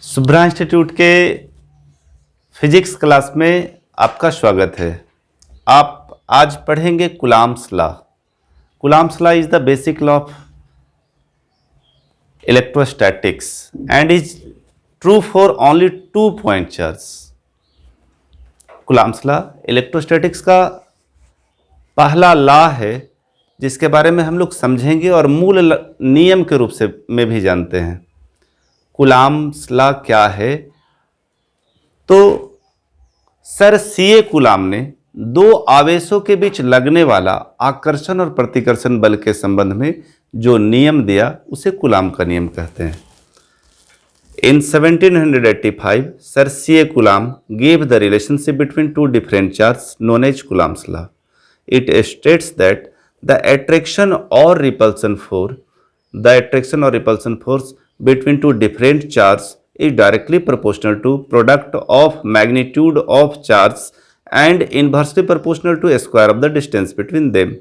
Shubhra institute के physics class में आपका स्वागत है। आप आज पढ़ेंगे Coulomb's law. Coulomb's law is the basic law of electrostatics and is true for only 2 point charge. Coulomb's law electrostatics का पहला लॉ है जिसके बारे में हम लोग समझेंगे और मूल नियम के रूप से में भी जानते हैं। कूलॉम्स लॉ क्या है? तो सर सीए कूलॉम ने दो आवेशों के बीच लगने वाला आकर्षण और प्रतिकर्षण बल के संबंध में जो नियम दिया उसे कूलॉम का नियम कहते हैं। In 1785, Sir C.A. Coulomb gave the relationship between two different charges known as Coulomb's law. It states that the attraction or repulsion force between two different charges is directly proportional to product of magnitude of charge and inversely proportional to square of the distance between them.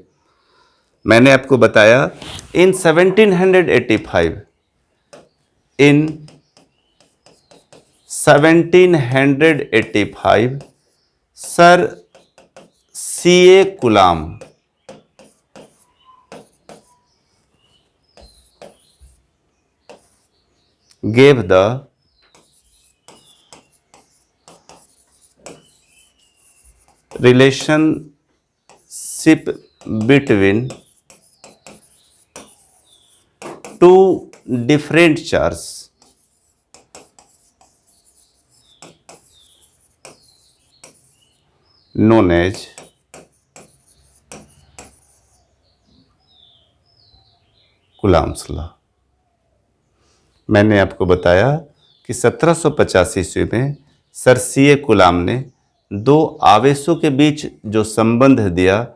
मैंने आपको बताया in 1785 sir C.A. Coulomb gave the relationship between two different charges known as Coulomb's law। मैंने आपको बताया कि 1785 ईस्वी में sir C.A. Coulomb ने दो आवेशों के बीच जो संबंध दिया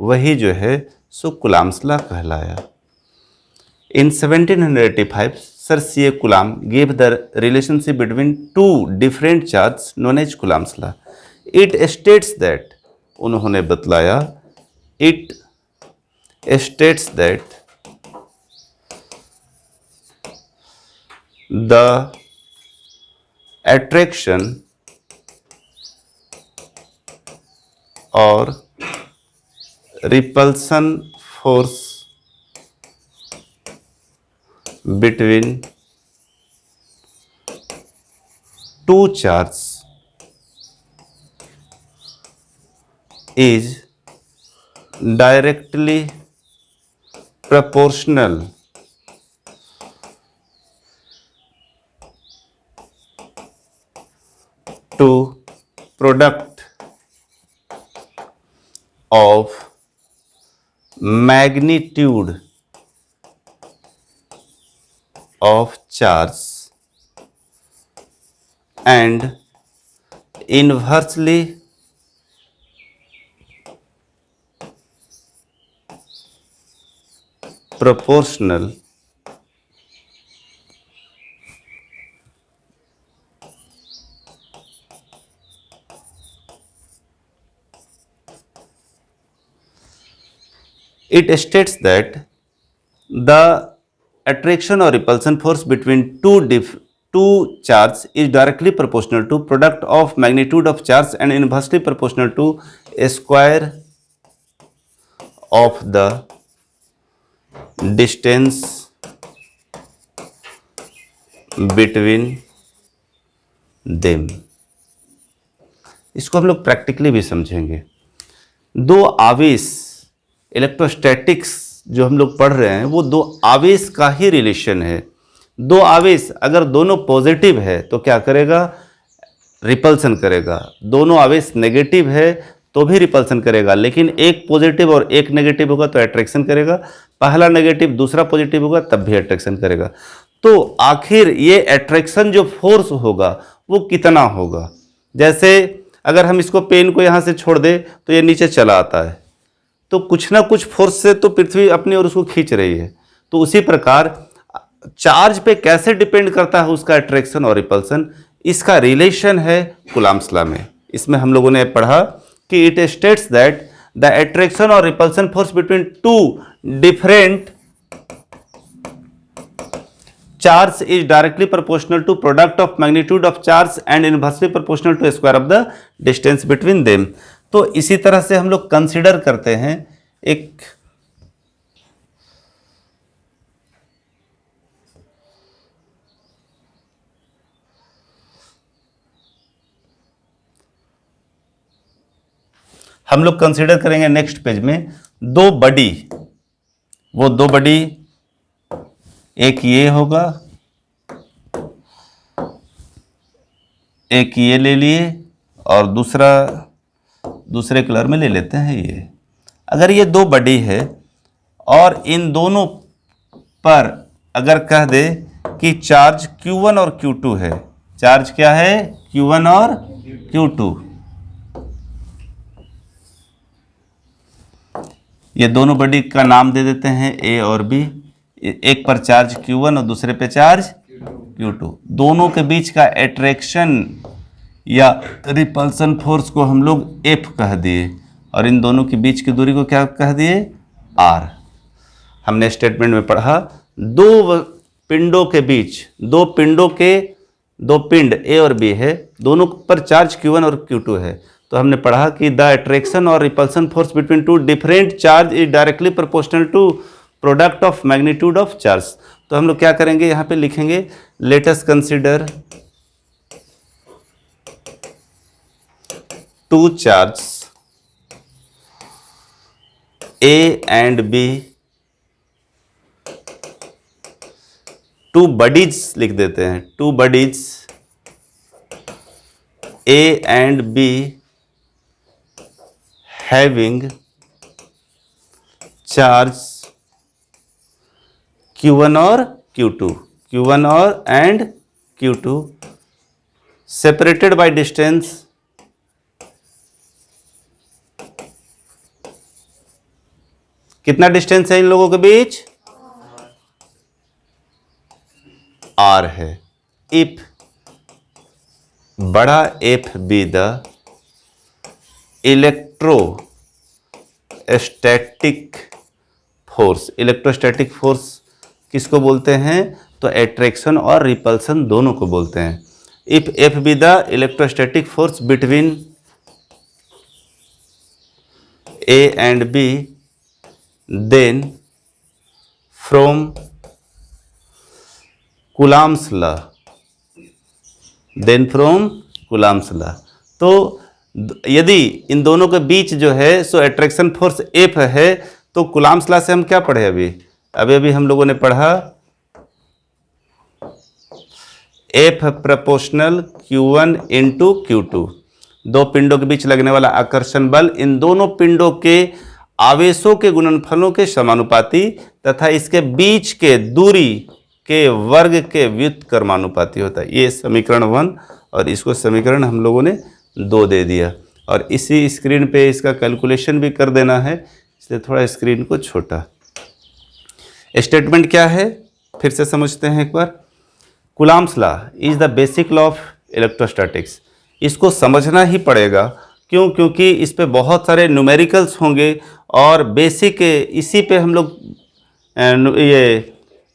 वही जो है सो कूलॉम्स लॉ कहलाया। In 1785 sir C.A. Coulomb gave the relationship between two different charges known as Coulomb's law. It states that उन्होंने बतलाया it states that the attraction or repulsion force between two charges is directly proportional to product of magnitude of charge and inversely proportional it states that the attraction or repulsion force between two charges is directly proportional to product of magnitude of charge and inversely proportional to a square of the distance between them। इसको हम लोग practically भी समझेंगे। दो आवेश electrostatics जो हम लोग पढ़ रहे हैं वो दो आवेश का ही रिलेशन है। दो आवेश अगर दोनों पॉजिटिव है तो क्या करेगा? रिपल्सन करेगा। दोनों आवेश नेगेटिव है तो भी रिपल्सन करेगा, लेकिन एक पॉजिटिव और एक नेगेटिव होगा तो अट्रैक्शन करेगा। पहला नेगेटिव दूसरा पॉजिटिव होगा तब भी अट्रैक्शन करेगा। तो आखिर ये अट्रैक्शन जो फोर्स होगा वो कितना होगा? जैसे अगर हम इसको पेन को यहाँ से छोड़ दें तो ये नीचे चला आता है, तो कुछ ना कुछ फोर्स से तो पृथ्वी अपनी ओर उसको खींच रही है। तो उसी प्रकार चार्ज पे कैसे डिपेंड करता है उसका अट्रैक्शन और रिपल्सन, इसका रिलेशन है कूलॉम्स लॉ में। इसमें हम लोगों ने पढ़ा कि it states that the attraction और repulsion force between two different charge is directly proportional to product of magnitude of charge and inversely proportional to square of the distance between them। तो इसी तरह से हम लोग कंसिडर करते हैं एक हम लोग कंसिडर करेंगे नेक्स्ट पेज में दो बडी, वो दो बडी, एक ये होगा, एक ये ले लिए और दूसरा दूसरे कलर में ले लेते हैं ये। अगर ये दो बडी है और इन दोनों पर अगर कह दे कि चार्ज Q1 और Q2 है, चार्ज क्या है Q1 और Q2, ये दोनों बडी का नाम दे देते हैं A और B। एक पर चार्ज Q1 और दूसरे पे चार्ज Q2। दोनों के बीच का अट्रैक्शन या रिपल्सन फोर्स को हम लोग F कह दिए और इन दोनों के बीच की दूरी को क्या कह दिए R। हमने स्टेटमेंट में पढ़ा दो पिंडों के बीच, दो पिंड A और B है, दोनों पर चार्ज Q1 और Q2 है। तो हमने पढ़ा कि द अट्रैक्शन और repulsion force between two different charge is directly proportional to product of magnitude of charge. तो हम लोग क्या करेंगे, यहाँ पे लिखेंगे let us consider two charge A and B, two bodies लिख देते हैं, two bodies A and B having charge Q1 और Q2, Q1 और and Q2 separated by distance कितना डिस्टेंस है इन लोगों के बीच R है। If बड़ा F be the electrostatic force, electrostatic force किसको बोलते हैं, तो अट्रैक्शन और रिपल्सन दोनों को बोलते हैं। If F be the electrostatic force between A and B, then from Coulomb's law, then from Coulomb's law. तो यदि इन दोनों के बीच जो है सो अट्रैक्शन फोर्स F है, तो कूलॉम्स लॉ से हम क्या पढ़े अभी हम लोगों ने पढ़ा F proportional Q1 into Q2, दो पिंडों के बीच लगने वाला आकर्षण बल इन दोनों पिंडों के आवेशों के गुणनफलों के समानुपाती तथा इसके बीच के दूरी के वर्ग के व्युत्क्रमानुपाती होता है। ये समीकरण 1 और इसको समीकरण हम लोगों ने 2 दे दिया और इसी स्क्रीन पे इसका कैलकुलेशन भी कर देना है, इसलिए थोड़ा स्क्रीन को छोटा। स्टेटमेंट क्या है फिर से समझते हैं एक बार। Coulomb's law is the basic law of electrostatics. इसको समझना ही पड़ेगा, क्यों? क्योंकि इस पे बहुत सारे न्यूमेरिकल्स होंगे और बेसिक इसी पे हम लोग ये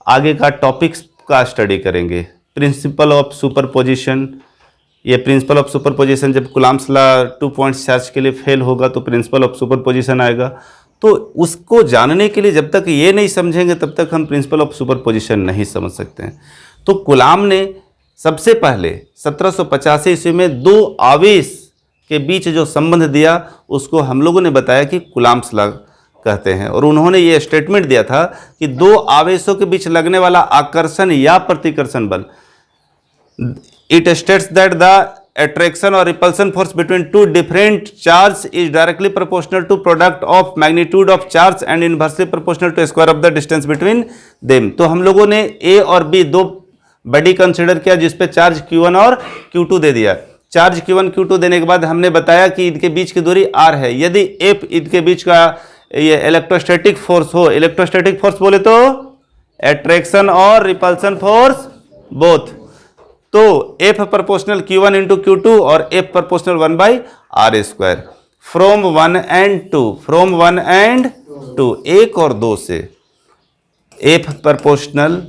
आगे का टॉपिक्स का स्टडी करेंगे। प्रिंसिपल ऑफ सुपरपोजिशन, ये प्रिंसिपल ऑफ सुपरपोजिशन जब कूलॉम्स लॉ 2 पॉइंट्स चार्ज के लिए फेल होगा तो प्रिंसिपल ऑफ सुपरपोजिशन आएगा। तो उसको जानने के लिए जब तक ये नहीं समझेंगे तब तक हम प्रिंसिपल ऑफ सुपरपोजिशन नहीं समझ सकते हैं। तो कूलॉम ने सबसे पहले 1785 ईस्वी में दो आवेश के बीच जो संबंध दिया उसको हम लोगों ने बताया कि कूलॉम्स लॉ कहते हैं। और उन्होंने ये स्टेटमेंट दिया था कि दो आवेशों के बीच लगने वाला आकर्षण या प्रतिकर्षण बल, it states that the attraction or repulsion force between two different charges is directly proportional to product of magnitude of charge and inversely proportional to square of the distance between them। तो हम लोगों ने A और B दो बड़ी consider किया जिसपे charge Q1 और Q2 दे दिया। चार्ज Q1 Q2 देने के बाद हमने बताया कि इनके बीच की दूरी R है। यदि F इनके बीच का ये इलेक्ट्रोस्टैटिक फोर्स हो, इलेक्ट्रोस्टैटिक फोर्स बोले तो अट्रैक्शन और रिपल्सन फोर्स बोथ, तो F proportional Q1 into Q2 और F proportional 1/r²। From 1 and 2, from 1 and 2, 1 और 2 से F प्रोपोर्शनल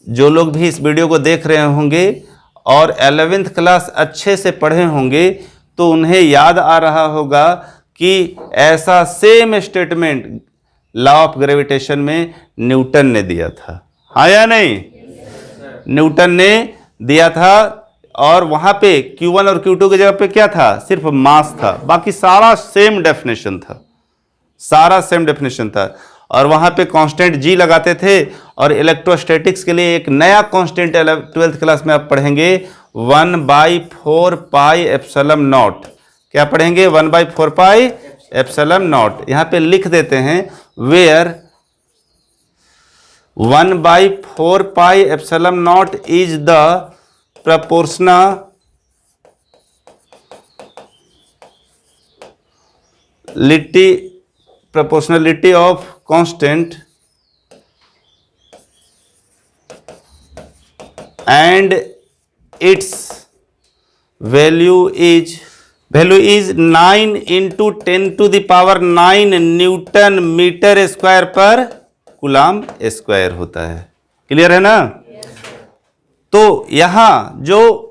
जो लोग भी इस वीडियो को देख रहे होंगे और 11th क्लास अच्छे से पढ़े होंगे तो उन्हें याद आ रहा होगा कि ऐसा same statement law of gravitation में न्यूटन ने दिया था, हाँ या नहीं? न्यूटन ने दिया था और वहां पे Q1 और Q2 की जगह पे क्या था? सिर्फ मास था, बाकी सारा सेम डेफिनेशन था, सारा सेम डेफिनेशन था। और वहां पे कांस्टेंट जी लगाते थे और इलेक्ट्रोस्टैटिक्स के लिए एक नया कांस्टेंट 12th क्लास में आप पढ़ेंगे 1/4 पाई एप्सिलॉन नॉट। क्या पढ़ेंगे? 1/4 पाई एप्सिलॉन नॉट। यहां पे लिख देते हैं where 1/4 pi epsilon naught is the proportionality of constant and its value is 9 into 10 to the power 9 newton metre square per coulomb square होता है। क्लियर है ना? तो यहां जो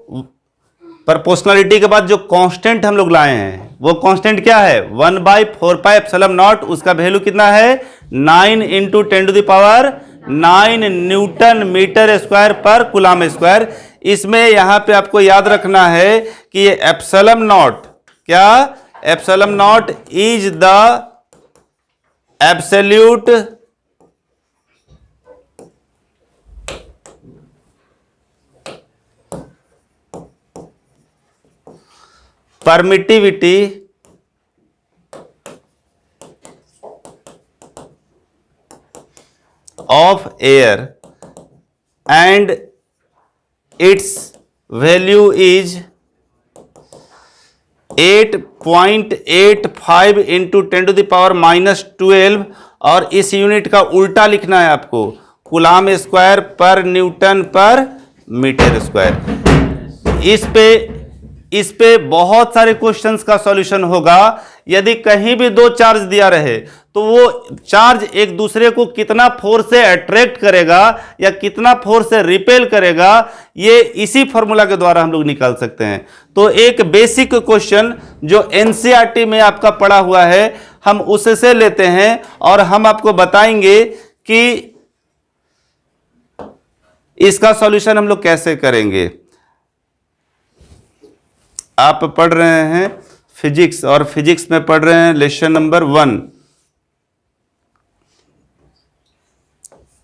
प्रोपोर्शनलिटी के बाद जो कांस्टेंट हम लोग लाए हैं वो कांस्टेंट क्या है? 1/4 पाई एप्सिलॉन नॉट। उसका वैल्यू कितना है? 9 into 10 to the power 9 newton metre square per coulomb square. इसमें यहां पे आपको याद रखना है कि ये एप्सिलॉन नॉट, क्या? Epsilon naught is the absolute permittivity of air and its value is 8.85 into 10 to the power -12। और इस यूनिट का उल्टा लिखना है आपको, कूलम स्क्वायर पर न्यूटन पर मीटर स्क्वायर। इस पे बहुत सारे क्वेश्चंस का सॉल्यूशन होगा। यदि कहीं भी दो चार्ज दिया रहे तो वो चार्ज एक दूसरे को कितना फोर्स से अट्रैक्ट करेगा या कितना फोर्स से रिपेल करेगा, ये इसी फॉर्मूला के द्वारा हम लोग निकाल सकते हैं। तो एक बेसिक क्वेश्चन जो एनसीईआरटी में आपका पड़ा हुआ है, हम उससे लेते हैं और हम आपको बताएंगे कि इसका सॉल्यूशन हम लोग कैसे करेंगे। आप पढ़ रहे हैं फिजिक्स और फिजिक्स में पढ़ रहे हैं लेसन नंबर 1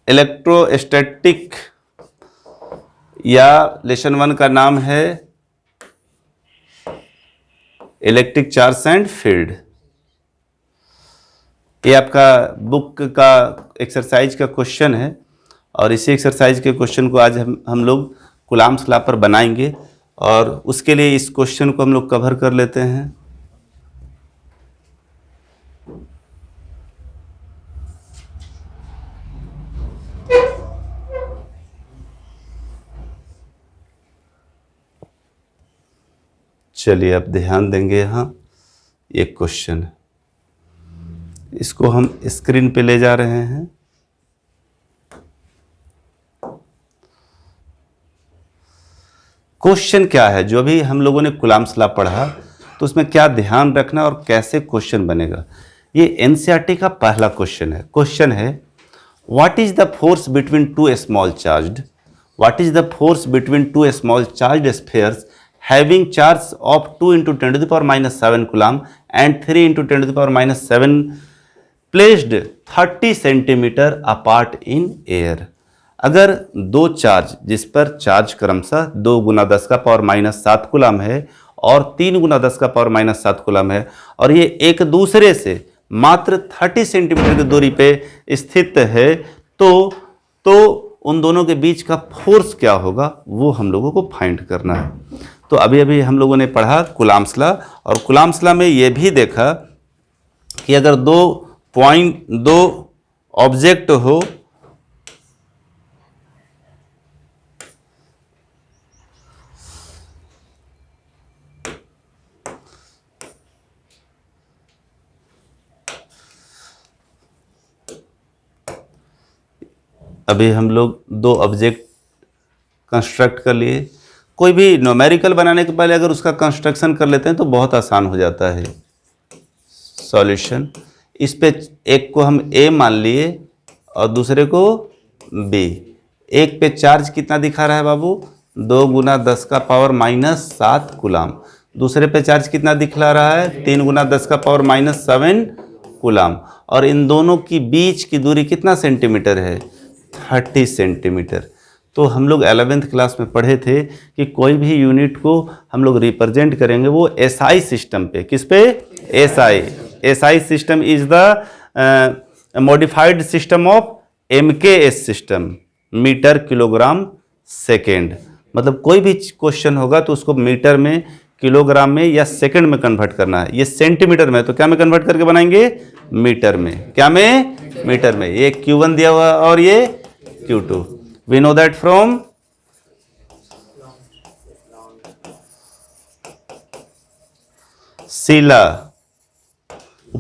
इलेक्ट्रोस्टैटिक, या लेसन 1 का नाम है इलेक्ट्रिक चार्ज एंड फील्ड। ये आपका बुक का एक्सरसाइज का क्वेश्चन है और इसी एक्सरसाइज के क्वेश्चन को आज हम लोग कूलम्स लॉ पर बनाएंगे और उसके लिए इस क्वेश्चन को हम लोग कवर कर लेते हैं। चलिए अब ध्यान देंगे, यहाँ एक क्वेश्चन है, इसको हम स्क्रीन पे ले जा रहे हैं। क्वेश्चन क्या है? जो भी हम लोगों ने कूलम्स लॉ पढ़ा तो उसमें क्या ध्यान रखना और कैसे क्वेश्चन बनेगा, ये एनसीईआरटी का पहला क्वेश्चन है। क्वेश्चन है what is the force between to small charged, what is the force between to small charged spheres having charge of 2 into 10 to the power -7 coulomb and 3 into 10 to the power -7 placed 30 centimetre apart in air. अगर दो charge जिस पर charge क्रमशः 2 × 10 का power -7 coulomb है और 3 × 10 का power -7 coulomb है और ये एक दूसरे से मात्र 30 सेंटीमीटर की दूरी पे स्थित है, तो उन दोनों के बीच का फोर्स क्या होगा वो हम लोगों को फाइंड करना है। तो अभी अभी हम लोगों ने पढ़ा कूलम्स लॉ और कूलम्स लॉ में ये भी देखा कि अगर दो ऑब्जेक्ट हो अभी हम लोग दो ऑब्जेक्ट कंस्ट्रक्ट कर लिए। कोई भी न्यूमेरिकल बनाने के पहले अगर उसका कंस्ट्रक्शन कर लेते हैं तो बहुत आसान हो जाता है। सॉल्यूशन, इस पे एक को हम A मान लिए और दूसरे को B। एक पे चार्ज कितना दिखा रहा है बाबू? 2 गुना 10 का पावर माइनस 7 कूलाम। दूसरे पे चार्ज कितना दिखला रहा है? 3 गुना 10 का पावर माइनस 7 कूलाम। और इन दोनों की बीच की दूरी कितना सेंटीमीटर है? 30 सेंटीमीटर। तो हम लोग 11th क्लास में पढ़े थे कि कोई भी यूनिट को हम लोग रिप्रेजेंट करेंगे वो एसआई सिस्टम पे। किस पे? SI system is the modified system of MKS system, metre kilogram second. मतलब कोई भी क्वेश्चन होगा तो उसको मीटर में, किलोग्राम में या सेकंड में कन्वर्ट करना है। ये सेंटीमीटर में, तो क्या में कन्वर्ट करके बनाएंगे? मीटर में। क्या में? मीटर में। ये Q1 दिया हुआ और ये Q2। We know that from सीला,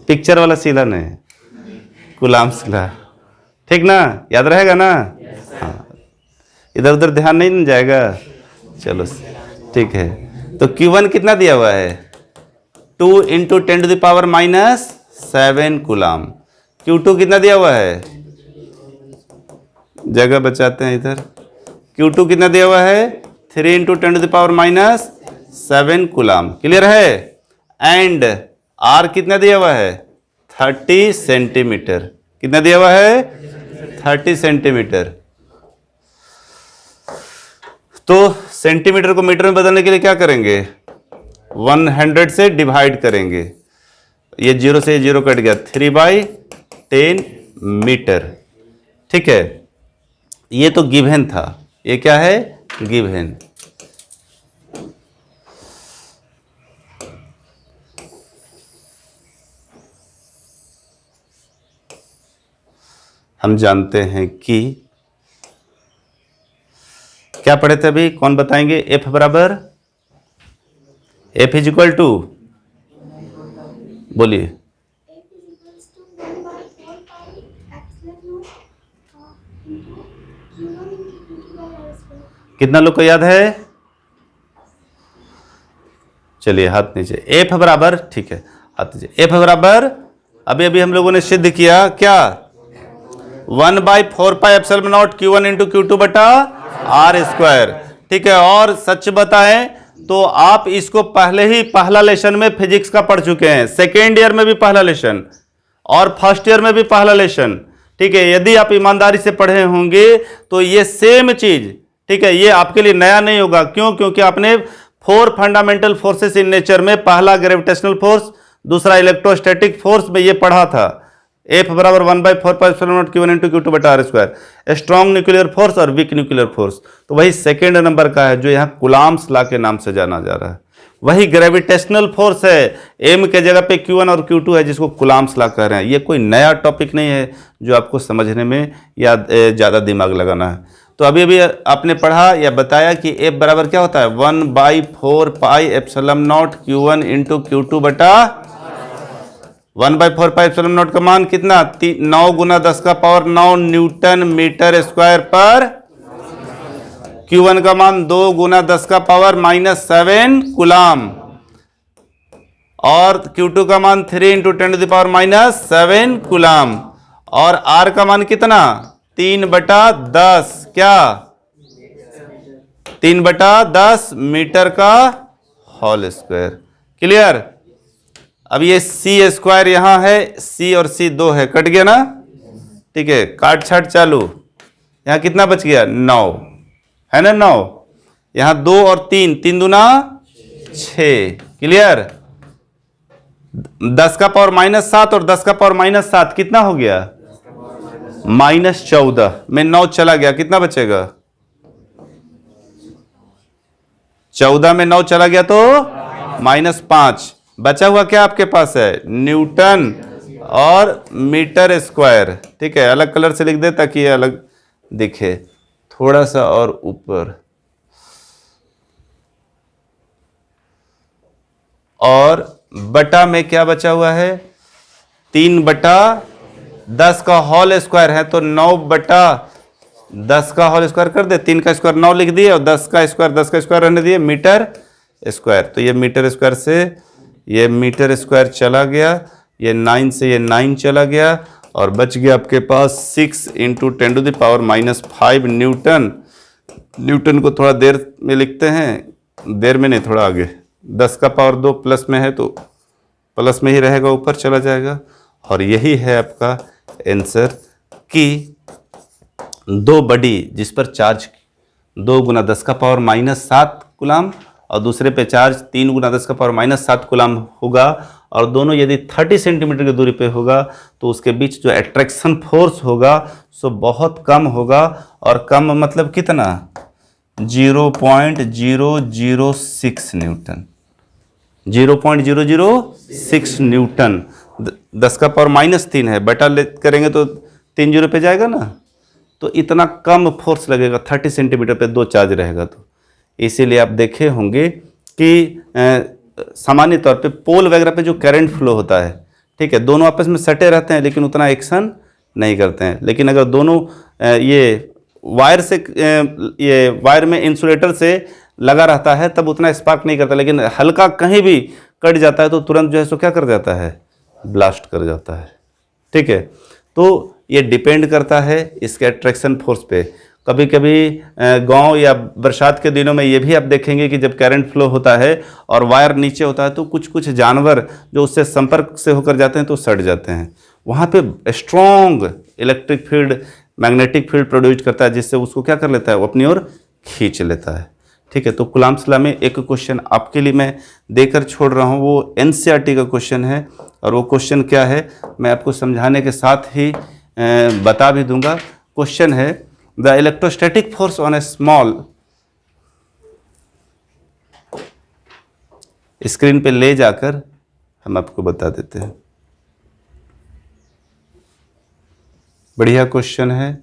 पिक्चर वाला सीला नहीं, कूलाम सीला। ठीक ना? याद रहेगा ना? हाँ, इधर उधर ध्यान नहीं जाएगा। चलो ठीक है। तो Q1 कितना दिया हुआ है? 2 × 10⁻⁻7 कूलाम। Q2 कितना दिया हुआ है? जगह बचाते हैं इधर। Q2 कितना दिया हुआ है? 3 × 10⁻⁻7 कूलाम। क्लियर है? एंड R कितना दिया हुआ है? 30 सेंटीमीटर। कितना दिया हुआ है? 30 सेंटीमीटर। तो सेंटीमीटर को मीटर में बदलने के लिए क्या करेंगे? 100 से डिवाइड करेंगे। ये 0 से 0 कट गया, 3/10 मीटर। ठीक है, ये तो गिवन था। ये क्या है? गिवन। हम जानते हैं कि क्या पढ़े थे अभी? कौन बताएंगे? F बराबर, F इज इक्वल टू, बोलिए। कितना लोग को याद है? चलिए हाथ नीचे। F बराबर, ठीक है हाथ नीचे। F बराबर अभी अभी हम लोगों ने सिद्ध किया क्या? 1/4πε0 Q1 × Q2 बटा R स्क्वायर। ठीक है, और सच बताएं तो आप इसको पहले ही पहला लेसन में फिजिक्स का पढ़ चुके हैं। सेकेंड ईयर में भी पहला लेसन और फर्स्ट ईयर में भी पहला लेसन। ठीक है, यदि आप ईमानदारी से पढ़े होंगे तो ये सेम चीज, ठीक है, ये आपके लिए नया नहीं होगा। क्यों? क्योंकि आपने 4 फंडामेंटल फोर्सेस इन नेचर में पहला ग्रेविटेशनल फोर्स, दूसरा इलेक्ट्रोस्टैटिक फोर्स में ये पढ़ा था। F बराबर 1/4πε0 Q1 × Q2 बटा R square. Strong nuclear force और वीक न्यूक्लियर फोर्स, तो वही सेकेंड नंबर का है जो यहाँ कुलाम्स लॉ के नाम से जाना जा रहा है। वही ग्रेविटेशनल फोर्स है, M के जगह पे Q1 और Q2 है जिसको कुलाम्स लॉ कह रहे हैं। ये कोई नया टॉपिक नहीं है जो आपको समझने में या ज़्यादा दिमाग लगाना है। तो अभी अभी आपने पढ़ा या बताया कि F बराबर क्या होता है? 1/4πε0 Q1 × Q2 बटा 1/4πε0 का मान कितना? 9 गुना 10 का पावर 9 न्यूटन मीटर स्क्वायर पर। Q1 का मान 2 गुना 10 का पावर -7 कूलाम और Q2 का मान 3 × 10⁻⁻7 कूलाम। और R का मान कितना? 3/10। क्या? 3/10 मीटर का होल स्क्वायर। क्लियर? अब ये C स्क्वायर यहां है, C और C 2 है, कट गया ना? ठीक है, काट छाट चालू। यहां कितना बच गया? 9 है ना? 9 यहां 2 और 3, 3 दूना 6। क्लियर? 10 का पावर -7 और 10 का पावर -7 कितना हो गया? -14 में 9 चला गया, कितना बचेगा? 14 में 9 चला गया तो -5 बचा हुआ। क्या आपके पास है? न्यूटन और मीटर स्क्वायर। ठीक है, अलग कलर से लिख दे ताकि ये अलग दिखे, थोड़ा सा और ऊपर। और बटा में क्या बचा हुआ है? 3/10 का होल स्क्वायर है तो 9/, 10 का होल स्क्वायर कर दे, 3 का स्क्वायर 9 लिख दिए और 10 का स्क्वायर रहने दिए मीटर स्क्वायर। तो ये मीटर स्क्वायर से ये मीटर स्क्वायर चला गया, ये 9 से ये 9 चला गया और बच गया आपके पास 6 × 10⁻⁵ न्यूटन। न्यूटन को थोड़ा देर में लिखते हैं, देर में नहीं, थोड़ा आगे। 10 का पावर 2 प्लस में है तो प्लस में ही रहेगा, ऊपर चला जाएगा। और यही है आपका आंसर कि दो बडी जिस पर चार्ज 2 × 10⁻⁷ कूलाम और दूसरे पे चार्ज 3 × 10⁻⁷ कूलाम होगा और दोनों यदि 30 सेंटीमीटर की दूरी पे होगा तो उसके बीच जो एट्रैक्शन फोर्स होगा सो बहुत कम होगा। और कम मतलब कितना? 0.006 न्यूटन, 0.006 न्यूटन। 10⁻³ है, बटा करेंगे तो 3 जीरो पे जाएगा ना, तो इतना कम फोर्स लगेगा 30 सेंटीमीटर पे 2 चार्ज रहेगा। तो इसीलिए आप देखे होंगे कि सामान्य तौर पे पोल वगैरह पे जो करंट फ्लो होता है, ठीक है, दोनों आपस में सटे रहते हैं लेकिन उतना एक्शन नहीं करते हैं। लेकिन अगर दोनों ये वायर से ये वायर में इंसुलेटर से लगा रहता है तब उतना स्पार्क नहीं करता, लेकिन हल्का कहीं भी कट जाता है तो तुरंत जो है सो क्या कर जाता है? ब्लास्ट कर जाता है। ठीक है, तो ये डिपेंड करता है इसके अट्रैक्शन फोर्स पे। कभी कभी गांव या बरसात के दिनों में ये भी आप देखेंगे कि जब करंट फ्लो होता है और वायर नीचे होता है तो कुछ कुछ जानवर जो उससे संपर्क से होकर जाते हैं तो सड़ जाते हैं। वहाँ पे strong electric field, magnetic field produce करता है जिससे उसको क्या कर लेता है? वो अपनी ओर खींच लेता है। ठीक है, तो कूलाम्स लॉ में एक क्वेश्चन आपके लिए मैं देकर छोड़ रहा हूँ, वो एनसीईआरटी का क्वेश्चन है। और वो क्वेश्चन क्या है मैं आपको समझाने के साथ ही बता भी दूंगा। क्वेश्चन है the electrostatic force on A small, screen पे ले जाकर हम आपको बता देते हैं। बढ़िया क्वेश्चन है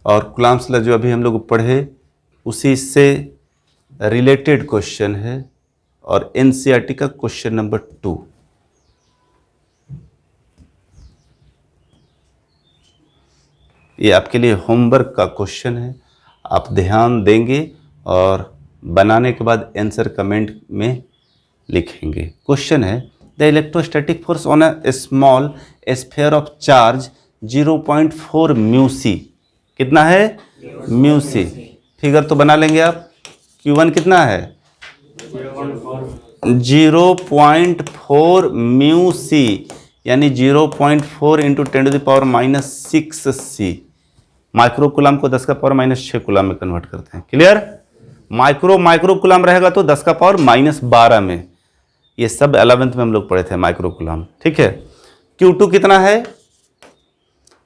और कूलाम्स लॉ जो अभी हम लोग पढ़े उसी से रिलेटेड क्वेश्चन है और एनसीईआरटी का क्वेश्चन नंबर 2। ये आपके लिए होमवर्क का क्वेश्चन है, आप ध्यान देंगे और बनाने के बाद आंसर कमेंट में लिखेंगे। क्वेश्चन है the electrostatic force on a small sphere of charge 0.4 μc। कितना है? μc। फिगर तो बना लेंगे आप। Q1 कितना है? 0.4 μc यानी 0.4 × 10⁻⁻⁶c। माइक्रो कूलाम को 10⁻⁻⁶ कूलाम में कन्वर्ट करते हैं। क्लियर? माइक्रो कूलाम रहेगा तो 10⁻⁻12 में। ये सब 11th में हम लोग पढ़े थे माइक्रो कूलाम। ठीक है, Q2 कितना है?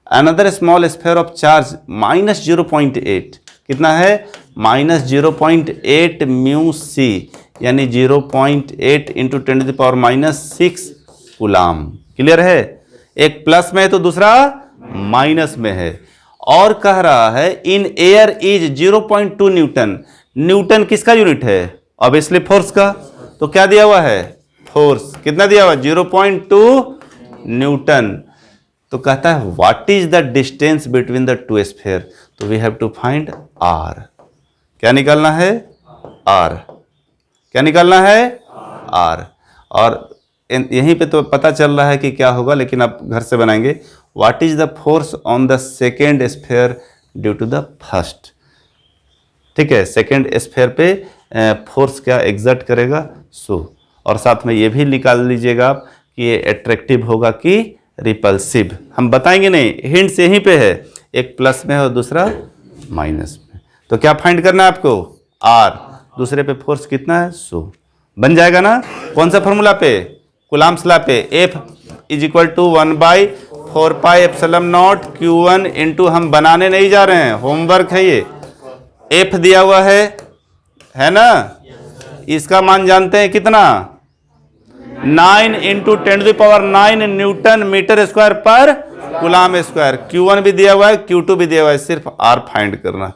Another small sphere of charge -0.8। कितना है? -0.8 μc यानी 0.8 × 10⁻⁻6 कूलाम। क्लियर है? एक प्लस में है तो दूसरा माइनस में है। और कह रहा है in air is 0.2 Newton. Newton किसका यूनिट है? ऑब्वियसली फोर्स का। तो क्या दिया हुआ है? फोर्स। कितना दिया हुआ? 0.2 न्यूटन। तो कहता है what is the distance between the two sphere. तो we have to find R. क्या निकालना है? आर। क्या निकालना है? आर। और यहीं पे तो पता चल रहा है कि क्या होगा, लेकिन आप घर से बनाएंगे। What is the force on the second sphere due to the first. ठीक है, सेकेंड स्फीयर पे फोर्स क्या एग्जर्ट करेगा सो। और साथ में ये भी निकाल लीजिएगा आप कि ये अट्रैक्टिव होगा कि रिपल्सिव। हम बताएंगे नहीं, हिंट्स यहीं पे है, एक प्लस में है और दूसरा माइनस में। तो क्या फाइंड करना है आपको? आर। दूसरे पे फोर्स कितना है? सो। बन जाएगा ना? कौन सा फॉर्मूला पे? कूलाम्स लॉ पे। F = 1/4πε0 Q1 इंटू, हम बनाने नहीं जा रहे हैं, होमवर्क है ये। F दिया हुआ है ना? इसका मान जानते हैं कितना? 9 × 10⁹ न्यूटन मीटर स्क्वायर पर कूलाम स्क्वायर। Q1 भी दिया हुआ है, Q2 भी दिया हुआ है, सिर्फ R फाइंड करना।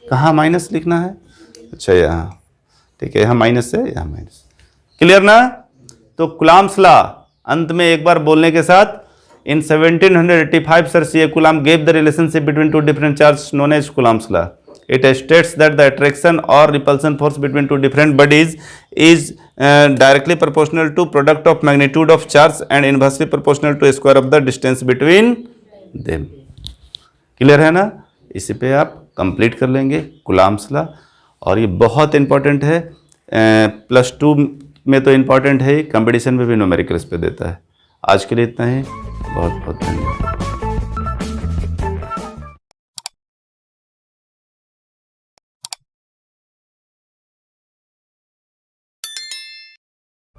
कहाँ माइनस लिखना है? अच्छा यहाँ। ठीक है, यहाँ माइनस है, यहाँ माइनस। क्लियर ना? तो कूलाम्स लॉ अंत में एक बार बोलने के साथ In 1785, Sir C.A. Coulomb gave the relationship between two different charges known as Coulomb's law. It states that the attraction or repulsion force between two different bodies is directly proportional to product of magnitude of charge and inversely proportional to square of the distance between them. Clear है ना? इसी पे आप complete कर लेंगे Coulomb's law, और ये बहुत इंपॉर्टेंट है, +2 में तो इंपॉर्टेंट है, कंपटीशन में भी न्यूमेरिकल्स पे देता है। आज के लिए इतना ही, बहुत बहुत धन्यवाद।